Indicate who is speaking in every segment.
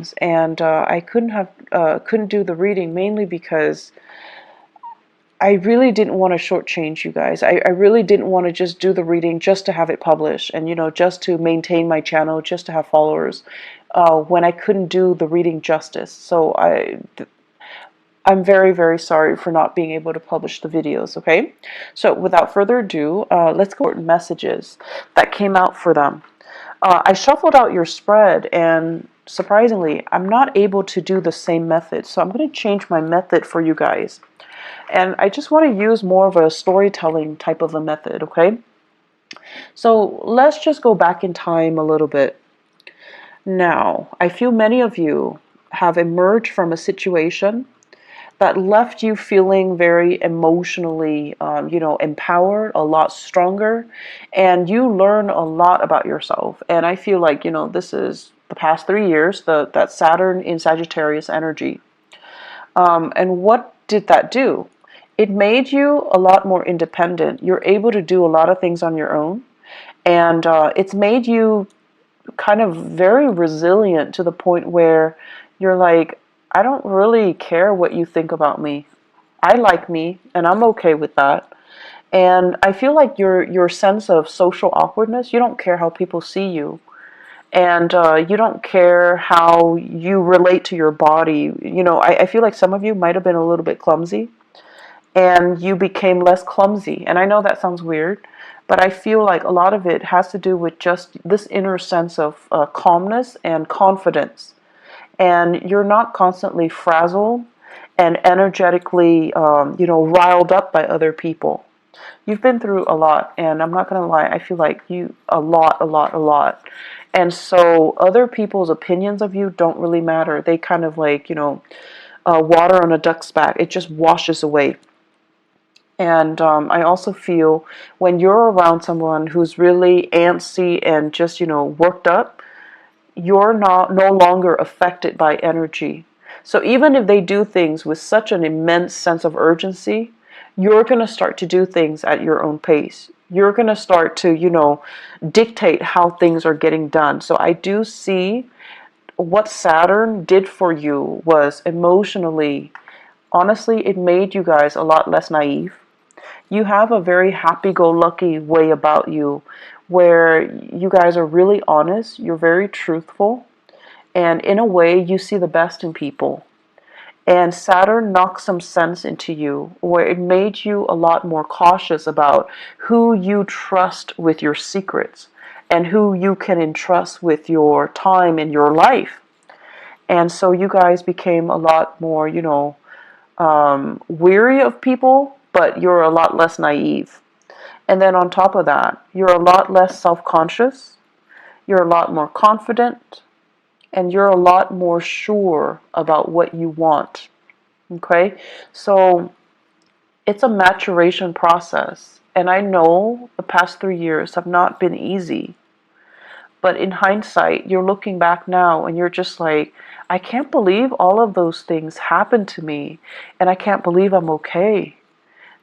Speaker 1: readings, and I couldn't do the reading mainly because I really didn't want to shortchange you guys. I really didn't want to just do the reading just to have it published and, just to maintain my channel, just to have followers, when I couldn't do the reading justice. So I'm very, very sorry for not being able to publish the videos, okay? So without further ado, let's go over messages that came out for them. I shuffled out your spread, and surprisingly, I'm not able to do the same method. So I'm going to change my method for you guys. And I just want to use more of a storytelling type of a method, okay? So let's just go back in time a little bit. Now, I feel many of you have emerged from a situation that left you feeling very emotionally, empowered, a lot stronger, and you learn a lot about yourself. And I feel like, this is the past 3 years, that Saturn in Sagittarius energy. And what did that do? It made you a lot more independent. You're able to do a lot of things on your own. And it's made you kind of very resilient to the point where you're like, I don't really care what you think about me. I like me, and I'm okay with that. And I feel like your sense of social awkwardness, you don't care how people see you. And you don't care how you relate to your body. I feel like some of you might have been a little bit clumsy, and you became less clumsy. And I know that sounds weird, but I feel like a lot of it has to do with just this inner sense of calmness and confidence. And you're not constantly frazzled and energetically, riled up by other people. You've been through a lot, and I'm not going to lie, I feel like a lot. And so other people's opinions of you don't really matter. They kind of like, water on a duck's back. It just washes away. And I also feel when you're around someone who's really antsy and just, worked up, you're no longer affected by energy. So even if they do things with such an immense sense of urgency, you're going to start to do things at your own pace. You're going to start to, dictate how things are getting done. So I do see what Saturn did for you was emotionally, honestly, it made you guys a lot less naive. You have a very happy-go-lucky way about you where you guys are really honest, you're very truthful, and in a way you see the best in people. And Saturn knocked some sense into you where it made you a lot more cautious about who you trust with your secrets and who you can entrust with your time in your life. And so you guys became a lot more, weary of people, but you're a lot less naive. And then on top of that, you're a lot less self-conscious, you're a lot more confident, and you're a lot more sure about what you want. Okay? So it's a maturation process. And I know the past 3 years have not been easy. But in hindsight, you're looking back now and you're just like, I can't believe all of those things happened to me. And I can't believe I'm okay.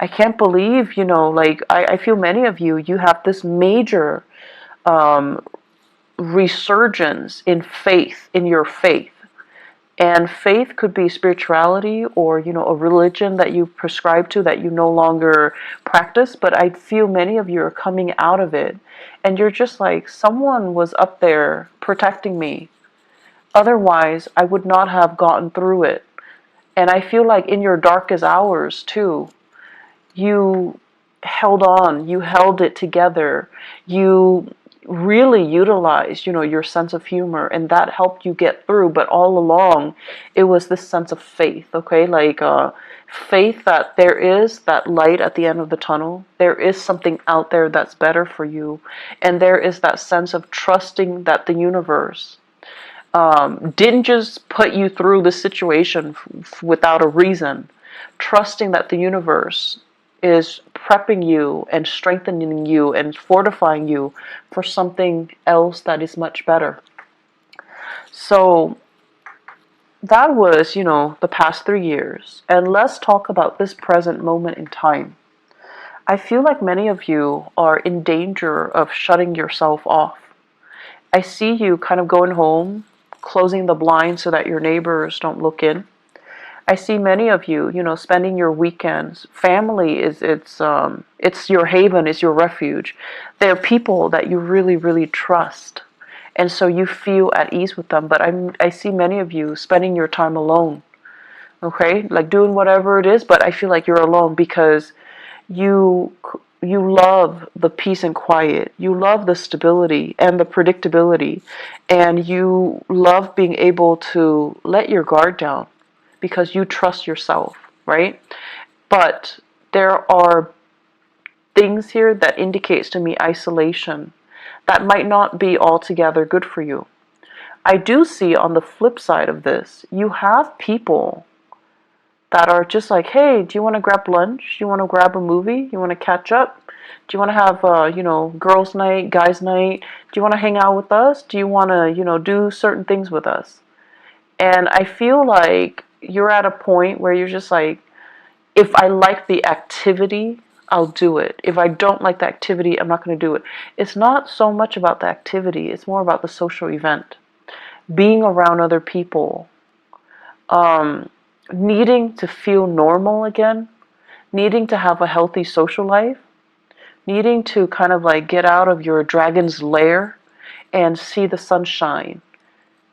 Speaker 1: I can't believe, I feel many of you have this major resurgence in faith, in your faith. And faith could be spirituality or, a religion that you prescribe to that you no longer practice. But I feel many of you are coming out of it. And you're just like, someone was up there protecting me. Otherwise, I would not have gotten through it. And I feel like in your darkest hours, too, you held on, you held it together, you really utilized, your sense of humor, and that helped you get through. But all along, it was this sense of faith, okay? Like faith that there is that light at the end of the tunnel. There is something out there that's better for you. And there is that sense of trusting that the universe didn't just put you through the situation without a reason. Trusting that the universe is prepping you and strengthening you and fortifying you for something else that is much better. So that was, the past 3 years. And let's talk about this present moment in time. I feel like many of you are in danger of shutting yourself off. I see you kind of going home, closing the blinds so that your neighbors don't look in. I see many of you, spending your weekends. Family it's your haven, it's your refuge. They're people that you really, really trust, and so you feel at ease with them. But I see many of you spending your time alone. Okay, like doing whatever it is, but I feel like you're alone because you you love the peace and quiet. You love the stability and the predictability, and you love being able to let your guard down because you trust yourself, right? But there are things here that indicates to me isolation that might not be altogether good for you. I do see on the flip side of this, you have people that are just like, hey, do you want to grab lunch? Do you want to grab a movie? You want to catch up? Do you want to have, girls' night, guys' night? Do you want to hang out with us? Do you want to, do certain things with us? And I feel like you're at a point where you're just like, if I like the activity, I'll do it. If I don't like the activity, I'm not going to do it. It's not so much about the activity. It's more about the social event. Being around other people. Needing to feel normal again. Needing to have a healthy social life. Needing to kind of like get out of your dragon's lair and see the sunshine.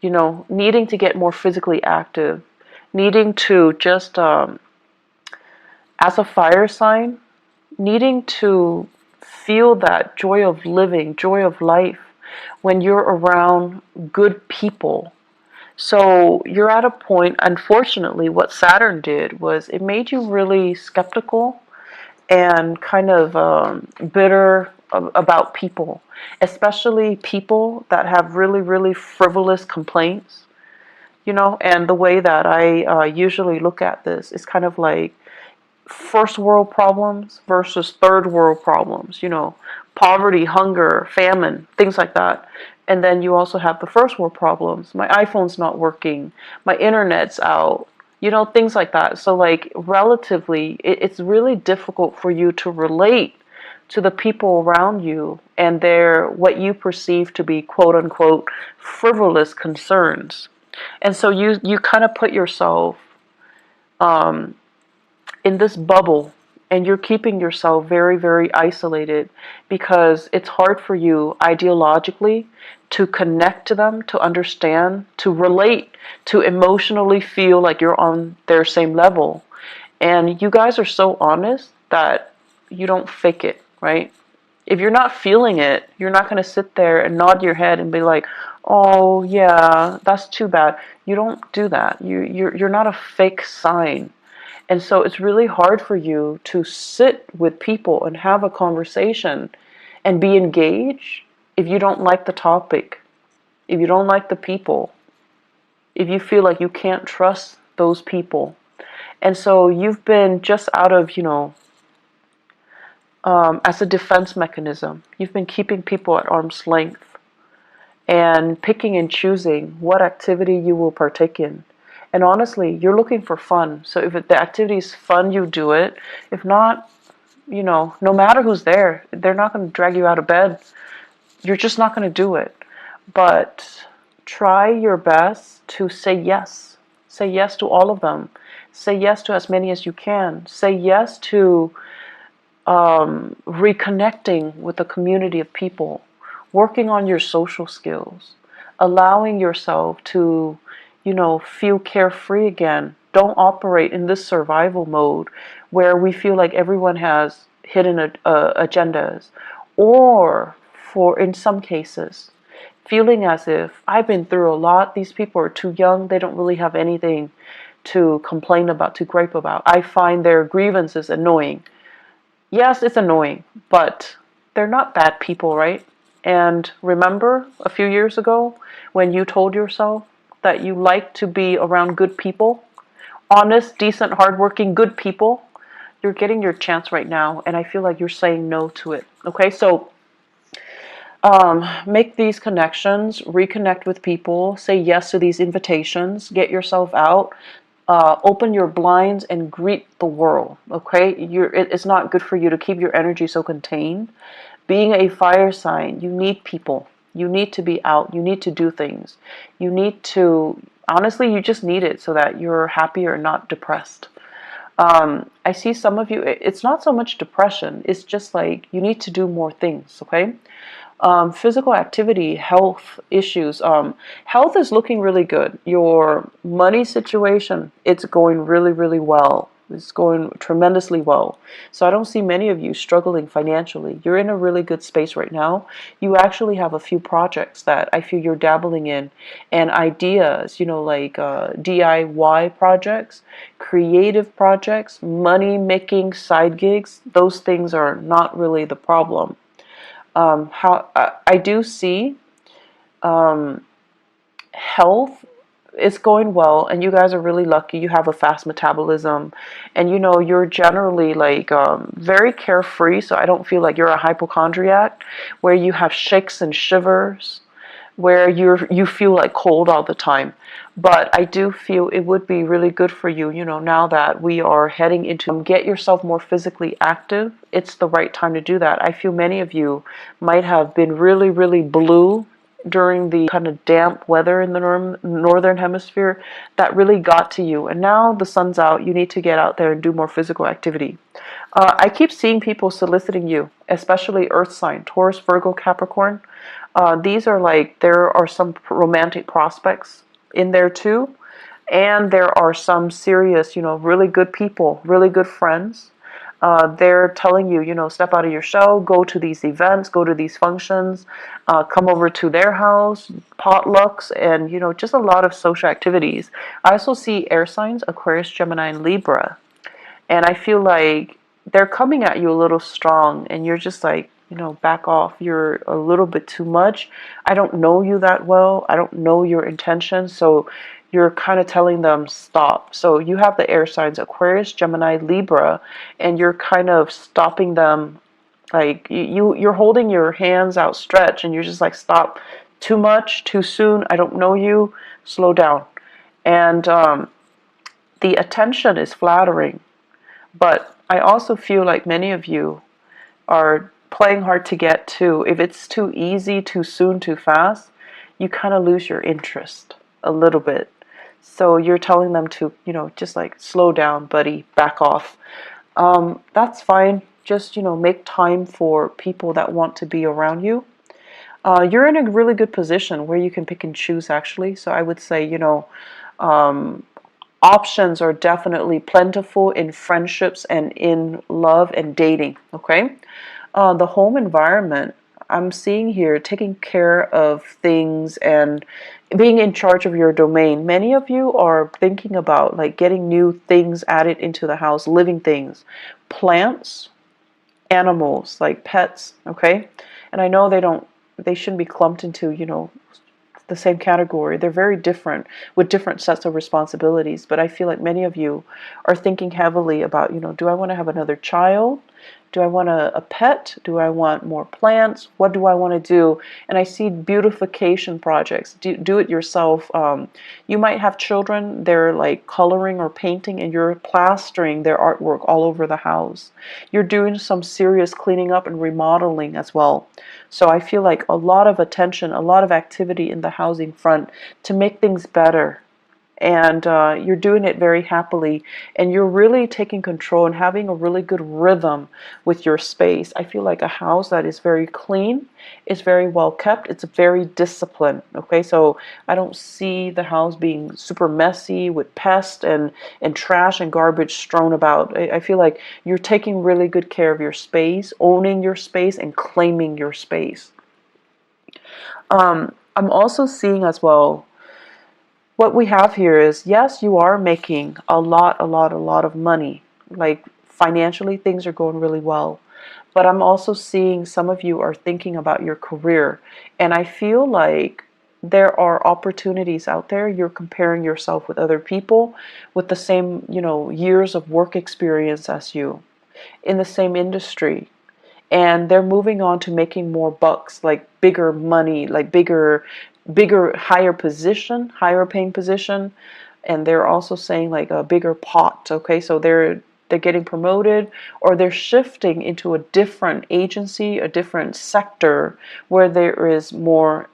Speaker 1: Needing to get more physically active. Needing to just, as a fire sign, needing to feel that joy of living, joy of life when you're around good people. So you're at a point, unfortunately, what Saturn did was it made you really skeptical and kind of bitter about people, especially people that have really, really frivolous complaints. And the way that I usually look at this is kind of like first world problems versus third world problems, poverty, hunger, famine, things like that. And then you also have the first world problems. My iPhone's not working, my internet's out, things like that. So like relatively, it's really difficult for you to relate to the people around you and their what you perceive to be quote unquote frivolous concerns. And so you kind of put yourself in this bubble, and you're keeping yourself very, very isolated because it's hard for you ideologically to connect to them, to understand, to relate, to emotionally feel like you're on their same level. And you guys are so honest that you don't fake it, right? If you're not feeling it, you're not going to sit there and nod your head and be like, oh yeah, that's too bad. You don't do that. You're not a fake sign. And so it's really hard for you to sit with people and have a conversation and be engaged if you don't like the topic, if you don't like the people, if you feel like you can't trust those people. And so you've been just out of, as a defense mechanism, you've been keeping people at arm's length and picking and choosing what activity you will partake in. And honestly, you're looking for fun. So if the activity is fun, you do it. If not, no matter who's there, they're not going to drag you out of bed. You're just not going to do it. But try your best to say yes. Say yes to all of them. Say yes to as many as you can. Say yes to reconnecting with a community of people. Working on your social skills. Allowing yourself to feel carefree again. Don't operate in this survival mode where we feel like everyone has hidden agendas. Or, in some cases, feeling as if I've been through a lot, these people are too young, they don't really have anything to complain about, to gripe about. I find their grievances annoying. Yes, it's annoying, but they're not bad people, right? And remember a few years ago when you told yourself that you like to be around good people, honest, decent, hardworking, good people? You're getting your chance right now, and I feel like you're saying no to it. Okay, so make these connections, reconnect with people, say yes to these invitations, get yourself out, open your blinds and greet the world. Okay, it's not good for you to keep your energy so contained. Being a fire sign, you need people. You need to be out. You need to do things. You need to, honestly, you just need it so that you're happier and not depressed. I see some of you, it's not so much depression, it's just like you need to do more things, okay? Physical activity, health issues. Health is looking really good. Your money situation, it's going really, really well. It's going tremendously well. So I don't see many of you struggling financially. You're in a really good space right now. You actually have a few projects that I feel you're dabbling in, and ideas, like DIY projects, creative projects, money making side gigs. Those things are not really the problem. How I do see health is going well, and you guys are really lucky. You have a fast metabolism, and you're generally like very carefree. So I don't feel like you're a hypochondriac, where you have shakes and shivers, where you feel like cold all the time. But I do feel it would be really good for you, now that we are heading into get yourself more physically active. It's the right time to do that. I feel many of you might have been really, really blue during the kind of damp weather in the northern hemisphere that really got to you. And now the sun's out, you need to get out there and do more physical activity. I keep seeing people soliciting you, especially earth sign, Taurus, Virgo, Capricorn. These are like, there are some romantic prospects in there too. And there are some serious, really good people, really good friends. They're telling you, step out of your shell, go to these events, go to these functions, come over to their house, potlucks, and, just a lot of social activities. I also see air signs, Aquarius, Gemini, and Libra. And I feel like they're coming at you a little strong, and you're just like, back off. You're a little bit too much. I don't know you that well. I don't know your intentions. So you're kind of telling them stop. So you have the air signs, Aquarius, Gemini, Libra, and you're kind of stopping them. Like you're holding your hands outstretched, and you're just like, stop. Too much, too soon. I don't know you. Slow down. And the attention is flattering. But I also feel like many of you are playing hard to get to. If it's too easy, too soon, too fast, you kind of lose your interest a little bit. So you're telling them to, just like slow down, buddy, back off. That's fine. Just, make time for people that want to be around you. You're in a really good position where you can pick and choose, actually. So I would say, options are definitely plentiful in friendships and in love and dating, okay? The home environment, I'm seeing here, taking care of things and being in charge of your domain. Many of you are thinking about like getting new things added into the house, living things, plants, animals, like pets, okay? And I know they shouldn't be clumped into, the same category. They're very different with different sets of responsibilities. But I feel like many of you are thinking heavily about, do I want to have another child? Do I want a pet? Do I want more plants? What do I want to do? And I see beautification projects. Do it yourself. You might have children, they're like coloring or painting, and you're plastering their artwork all over the house. You're doing some serious cleaning up and remodeling as well. So I feel like a lot of attention, a lot of activity in the housing front to make things better. And you're doing it very happily, and you're really taking control and having a really good rhythm with your space. I feel like a house that is very clean, is very well kept, it's very disciplined, okay? So I don't see the house being super messy with pests and trash and garbage strewn about. I feel like you're taking really good care of your space, owning your space, and claiming your space. I'm also seeing as well, what we have here is, yes, you are making a lot of money. Like financially, things are going really well. But I'm also seeing some of you are thinking about your career. And I feel like there are opportunities out there. You're comparing yourself with other people with the same, years of work experience as you in the same industry. And they're moving on to making more bucks, like bigger money, like bigger, higher paying position. And they're also saying like a bigger pot. Okay, so they're they're getting promoted, or they're shifting into a different agency, a different sector where there is more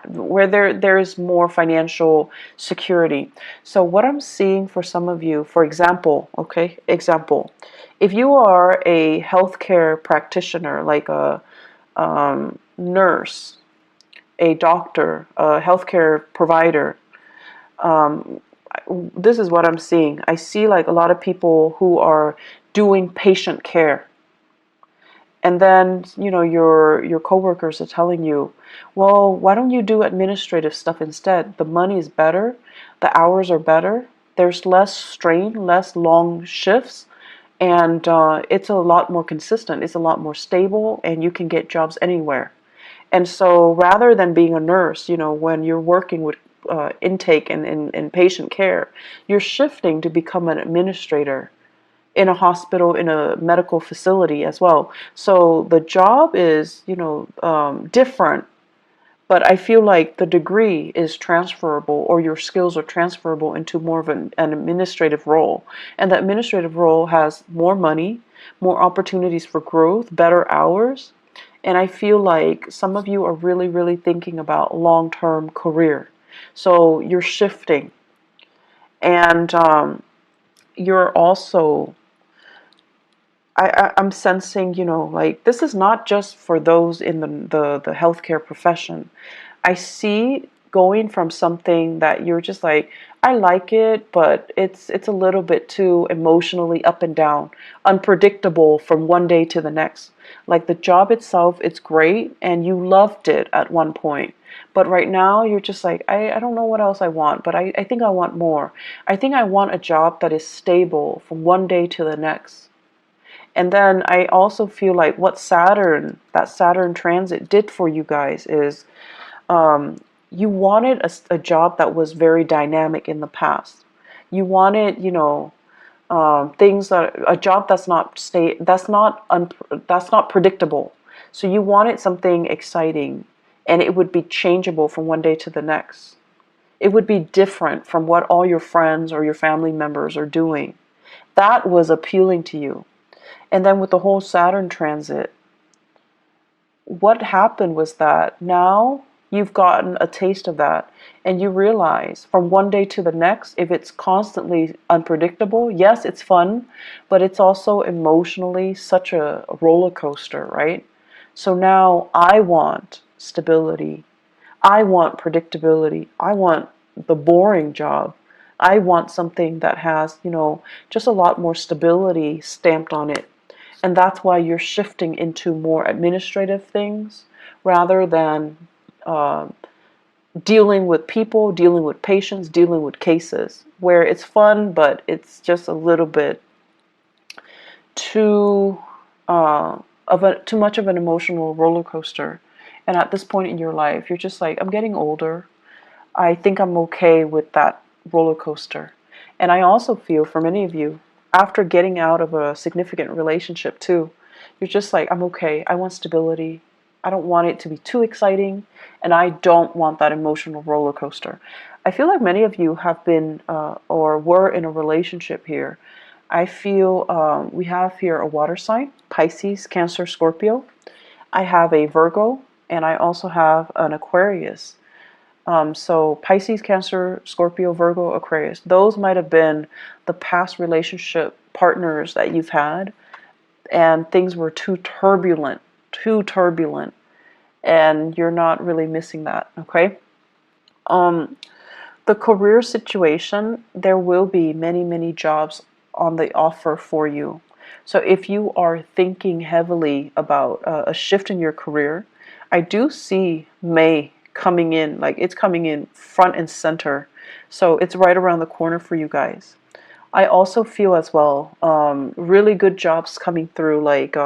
Speaker 1: where there is more financial security. So what I'm seeing for some of you, for example, okay, example, if you are a healthcare practitioner, like a nurse, a doctor, a healthcare provider, this is what I'm seeing. I see like a lot of people who are doing patient care. And then, you know, your coworkers are telling you, well, why don't you do administrative stuff instead? The money is better, the hours are better, there's less strain, less long shifts, and it's a lot more consistent, it's a lot more stable, and you can get jobs anywhere. And so rather than being a nurse, you know, when you're working with intake and patient care, you're shifting to become an administrator in a hospital, in a medical facility as well. So the job is, you know, different, but I feel like the degree is transferable, or your skills are transferable into more of an administrative role. And the administrative role has more money, more opportunities for growth, better hours. And I feel like some of you are really, really thinking about long-term career. So you're shifting, and you're also, I'm sensing, you know, like this is not just for those in the healthcare profession. I see going from something that you're just like, I like it, but it's a little bit too emotionally up and down, unpredictable from one day to the next. Like the job itself, it's great and you loved it at one point. But right now you're just like, I don't know what else I want, but I think I want more. I think I want a job that is stable from one day to the next. And then I also feel like what that Saturn transit did for you guys is you wanted a job that was very dynamic in the past. You wanted, you know, things that a job that's not predictable. So you wanted something exciting, and it would be changeable from one day to the next. It would be different from what all your friends or your family members are doing. That was appealing to you. And then with the whole Saturn transit, what happened was that now you've gotten a taste of that, and you realize from one day to the next, if it's constantly unpredictable, yes, it's fun, but it's also emotionally such a roller coaster, right? So now I want stability. I want predictability. I want the boring job. I want something that has, you know, just a lot more stability stamped on it. And that's why you're shifting into more administrative things rather than uh, dealing with people, dealing with patients, dealing with cases, where it's fun, but it's just a little bit too too much of an emotional roller coaster. And at this point in your life, you're just like, I'm getting older. I think I'm okay with that roller coaster. And I also feel for many of you, after getting out of a significant relationship too, you're just like, I'm okay. I want stability. I don't want it to be too exciting, and I don't want that emotional roller coaster. I feel like many of you have been or were in a relationship here. I feel we have here a water sign, Pisces, Cancer, Scorpio. I have a Virgo, and I also have an Aquarius. So Pisces, Cancer, Scorpio, Virgo, Aquarius. Those might have been the past relationship partners that you've had, and things were too turbulent, and you're not really missing that, okay? The career situation, there will be many, many jobs on the offer for you. So if you are thinking heavily about a shift in your career, I do see May coming in, like it's coming in front and center. So it's right around the corner for you guys. I also feel as well really good jobs coming through, like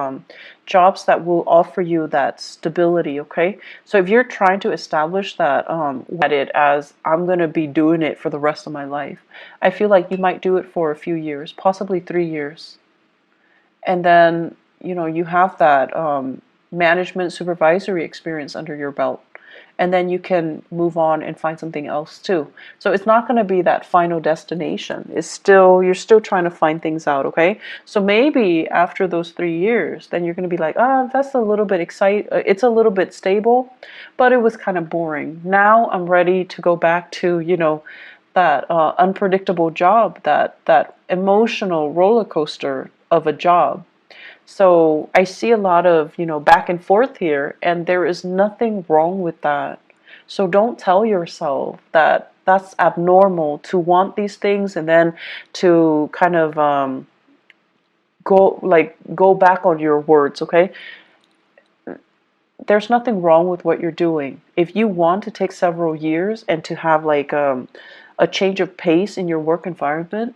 Speaker 1: jobs that will offer you that stability, okay? So if you're trying to establish that at it as I'm going to be doing it for the rest of my life, I feel like you might do it for a few years, possibly 3 years. And then, you know, you have that management supervisory experience under your belt. and then you can move on and find something else too. So it's not going to be that final destination. It's still, you're still trying to find things out, okay? So maybe after those 3 years, then you're going to be like, ah, that's a little bit it's a little bit stable, but it was kind of boring. Now I'm ready to go back to, that unpredictable job, that emotional roller coaster of a job. So I see a lot of, back and forth here, and there is nothing wrong with that. So don't tell yourself that that's abnormal to want these things and then to kind of go back on your words, okay? There's nothing wrong with what you're doing. If you want to take several years and to have like a change of pace in your work environment,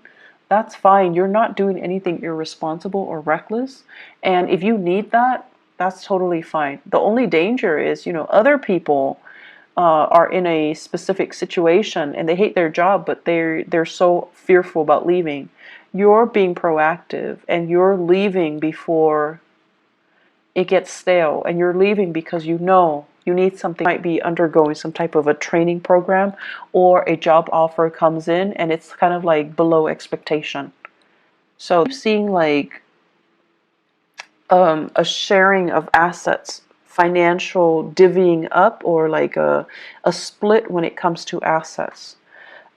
Speaker 1: that's fine. You're not doing anything irresponsible or reckless. And if you need that, that's totally fine. The only danger is, other people are in a specific situation and they hate their job, but they're so fearful about leaving. You're being proactive and you're leaving before it gets stale, and you're leaving because you need something. You might be undergoing some type of a training program, or a job offer comes in and it's kind of like below expectation. So seeing like a sharing of assets, financial divvying up, or like a split when it comes to assets.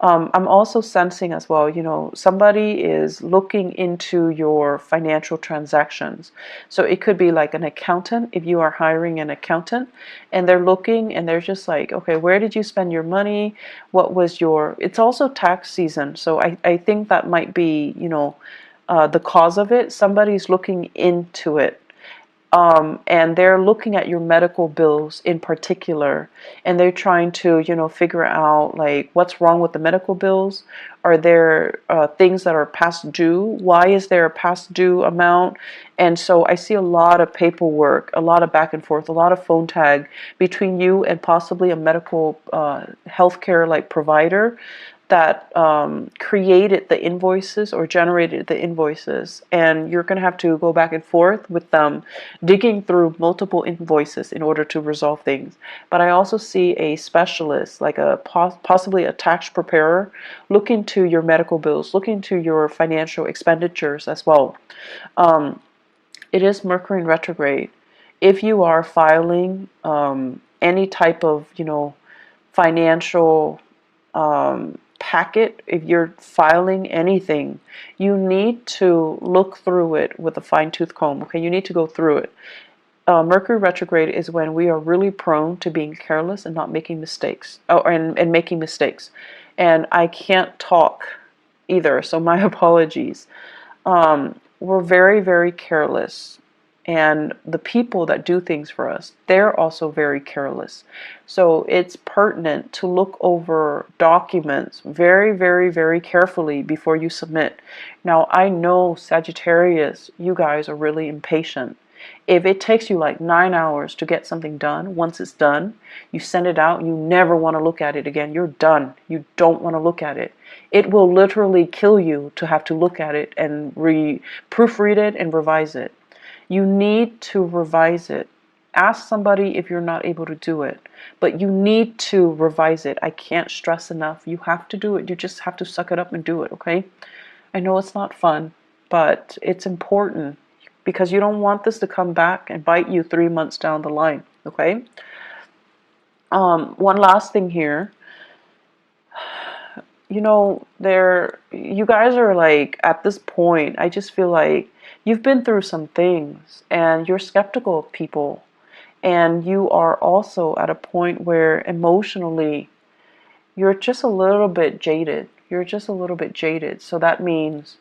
Speaker 1: I'm also sensing as well, somebody is looking into your financial transactions. So it could be like an accountant, if you are hiring an accountant, and they're looking and they're just like, okay, where did you spend your money? What was it's also tax season. So I think that might be, the cause of it. Somebody's looking into it. And they're looking at your medical bills in particular, and they're trying to, figure out like what's wrong with the medical bills. Are there things that are past due? Why is there a past due amount? And so I see a lot of paperwork, a lot of back and forth, a lot of phone tag between you and possibly a medical healthcare like provider that created the invoices or generated the invoices, and you're going to have to go back and forth with them, digging through multiple invoices in order to resolve things. But I also see a specialist, like a possibly a tax preparer, look into your medical bills, look into your financial expenditures as well. It is Mercury in retrograde. If you are filing any type of, financial packet, if you're filing anything, you need to look through it with a fine-tooth comb. Okay, you need to go through it. Mercury retrograde is when we are really prone to being careless and not making mistakes. And making mistakes. And I can't talk either, so my apologies. We're very, very careless. And the people that do things for us, they're also very careless. So it's pertinent to look over documents very, very, very carefully before you submit. Now, I know Sagittarius, you guys are really impatient. If it takes you like 9 hours to get something done, once it's done, you send it out, you never want to look at it again. You're done. You don't want to look at it. It will literally kill you to have to look at it and proofread it and revise it. You need to revise it. Ask somebody if you're not able to do it, but you need to revise it. I can't stress enough. You have to do it. You just have to suck it up and do it, okay? I know it's not fun, but it's important because you don't want this to come back and bite you 3 months down the line, okay? One last thing here. You guys are like, at this point, I just feel like you've been through some things and you're skeptical of people, and you are also at a point where emotionally you're just a little bit jaded. You're just a little bit jaded. So that means